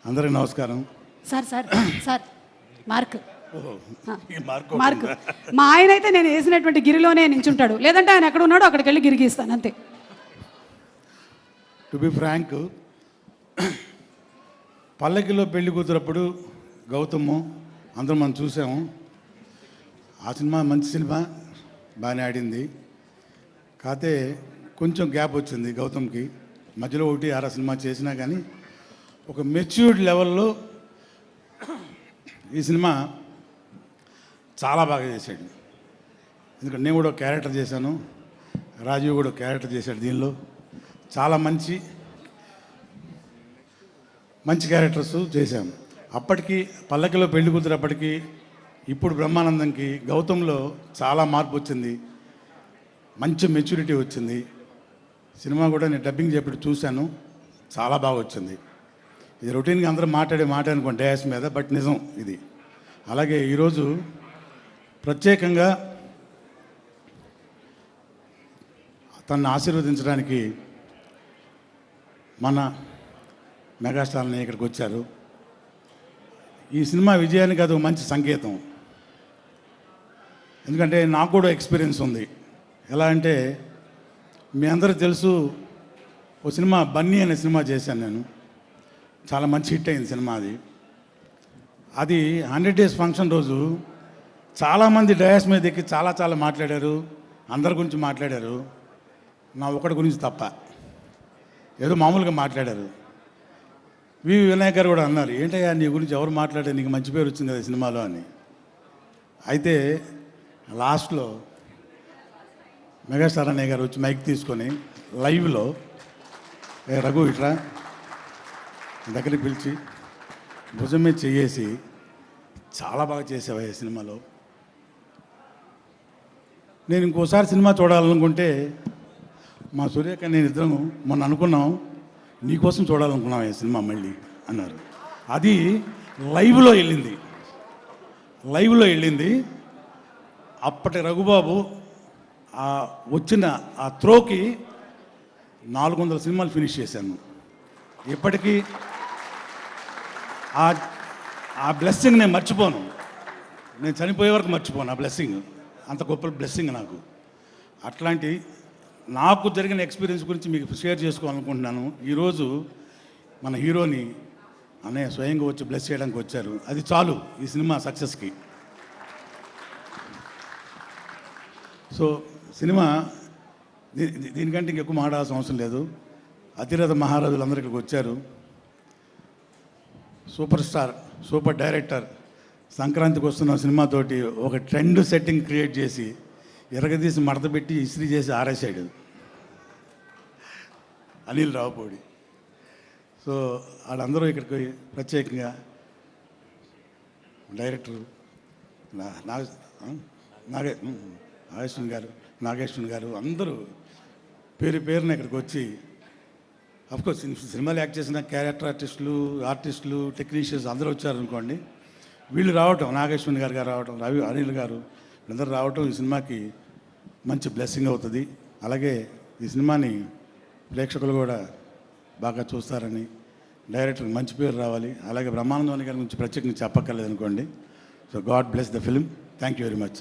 అందరికీ నమస్కారం. Sir sir sir mark mark మా ఆయన అయితే నేను వేసినటువంటి గిరిలోనే నించుంటాడు, లేదంటే ఆయన ఎక్కడ ఉన్నాడో అక్కడికి వెళ్ళి గిరిగిస్తాను అంతే. టు బి ఫ్రాంక్, పల్లకిలో పెళ్లి కూతురప్పుడు గౌతము అందరం మనం చూసాము. ఆ సినిమా మంచి సినిమా, బాగానే ఆడింది. కాకపోతే కొంచెం గ్యాప్ వచ్చింది గౌతమ్కి. మధ్యలో 1-6 సినిమా చేసినా కానీ ఒక మెచ్యూర్డ్ లెవెల్లో ఈ సినిమా చాలా బాగా చేశాడు. ఎందుకంటే నేను కూడా ఒక క్యారెక్టర్ చేశాను, రాజీవ్ కూడా ఒక క్యారెక్టర్ చేశాడు. దీనిలో చాలా మంచి క్యారెక్టర్స్ చేశాము. అప్పటికి పల్లకిలో పెళ్లి కూతురప్పటికి ఇప్పుడు బ్రహ్మానందంకి గౌతంలో చాలా మార్పు వచ్చింది, మంచి మెచ్యూరిటీ వచ్చింది. సినిమా కూడా నేను డబ్బింగ్ చెప్పి చూశాను, చాలా బాగా వచ్చింది. ఇది రొటీన్గా అందరూ మాట్లాడే మాట అనుకోండి డయాస్ మీద, బట్ నిజం ఇది. అలాగే ఈరోజు ప్రత్యేకంగా తనను ఆశీర్వదించడానికి మన మెగాస్టార్ని ఇక్కడికి వచ్చారు. ఈ సినిమా విజయానికి అది ఒక మంచి సంకేతం. ఎందుకంటే నాకు కూడా ఎక్స్పీరియన్స్ ఉంది. ఎలా అంటే మీ అందరూ తెలుసు, ఓ సినిమా బన్నీ అనే సినిమా చేశాను నేను. చాలా మంచి హిట్ అయింది సినిమా. అది 100 days ఫంక్షన్ రోజు చాలామంది డయాస్ మీద ఎక్కి చాలా మాట్లాడారు, అందరి గురించి మాట్లాడారు. నా ఒకటి గురించి తప్ప ఏదో మామూలుగా మాట్లాడారు. వినాయక్ గారు కూడా అన్నారు, ఏంటయ్యా నీ గురించి ఎవరు మాట్లాడారు, నీకు మంచి పేరు వచ్చింది కదా సినిమాలో అని. అయితే లాస్ట్లో మెగాస్టార్ అన్నయ్య గారు వచ్చి మైక్ తీసుకొని లైవ్లో, రఘు ఇట్రా దగ్గరికి పిలిచి భుజం మీద చేసి చాలా బాగా చేసావా ఈ సినిమాలో. నేను ఇంకోసారి సినిమా చూడాలనుకుంటే మా సూర్యక నేను ఇద్దరం మొన్న అనుకున్నాం, నీకోసం చూడాలనుకున్నాం ఈ సినిమా మళ్ళీ అన్నారు. అది లైవ్లో వెళ్ళింది. అప్పటి రఘుబాబు వచ్చిన ఆ త్రోకి 400 సినిమాలు ఫినిష్ చేశాను. ఇప్పటికీ ఆ బ్లెస్సింగ్ నేను మర్చిపోను. నేను చనిపోయే వరకు మర్చిపోను ఆ బ్లెస్సింగ్. అంత గొప్ప బ్లెస్సింగ్ నాకు. అట్లాంటి నాకు జరిగిన ఎక్స్పీరియన్స్ గురించి మీకు షేర్ చేసుకోవాలనుకుంటున్నాను. ఈరోజు మన హీరోని అన్నయ్య స్వయంగా వచ్చి బ్లెస్ చేయడానికి వచ్చారు. అది చాలు ఈ సినిమా సక్సెస్కి. సో సినిమా దీనికంటే ఇంకెక్కువ మాట్లాడాల్సిన అవసరం లేదు. అతిరథ మహారాజులు అందరూ ఇక్కడికి వచ్చారు. సూపర్ స్టార్, సూపర్ డైరెక్టర్ సంక్రాంతికి వస్తున్న సినిమాతోటి ఒక ట్రెండ్ సెట్టింగ్ క్రియేట్ చేసి ఎరగదీసి మడత పెట్టి ఇస్త్రీ చేసి ఆరేసాడు అనిల్ రావుపూడి. సో వాళ్ళందరూ ఇక్కడికి ప్రత్యేకంగా డైరెక్టర్ నాగేశ్వన్ గారు అందరూ పేరున ఇక్కడికి వచ్చి, అఫ్కోర్స్ సినిమాలు యాక్ట్ చేసిన క్యారెక్టర్ ఆర్టిస్టులు టెక్నీషియన్స్ అందరూ వచ్చారనుకోండి. వీళ్ళు రావటం, నాగేశ్వన్ గారు రావటం, అనిల్ గారు వీళ్ళందరూ రావటం ఈ సినిమాకి మంచి బ్లెస్సింగ్ అవుతుంది. అలాగే ఈ సినిమాని ప్రేక్షకులు కూడా బాగా చూస్తారని, డైరెక్టర్కి మంచి పేరు రావాలి. అలాగే బ్రహ్మానందం గారి గురించి ప్రత్యేకంగా చెప్పక్కర్లేదు అనుకోండి. So God bless the film. Thank you very much.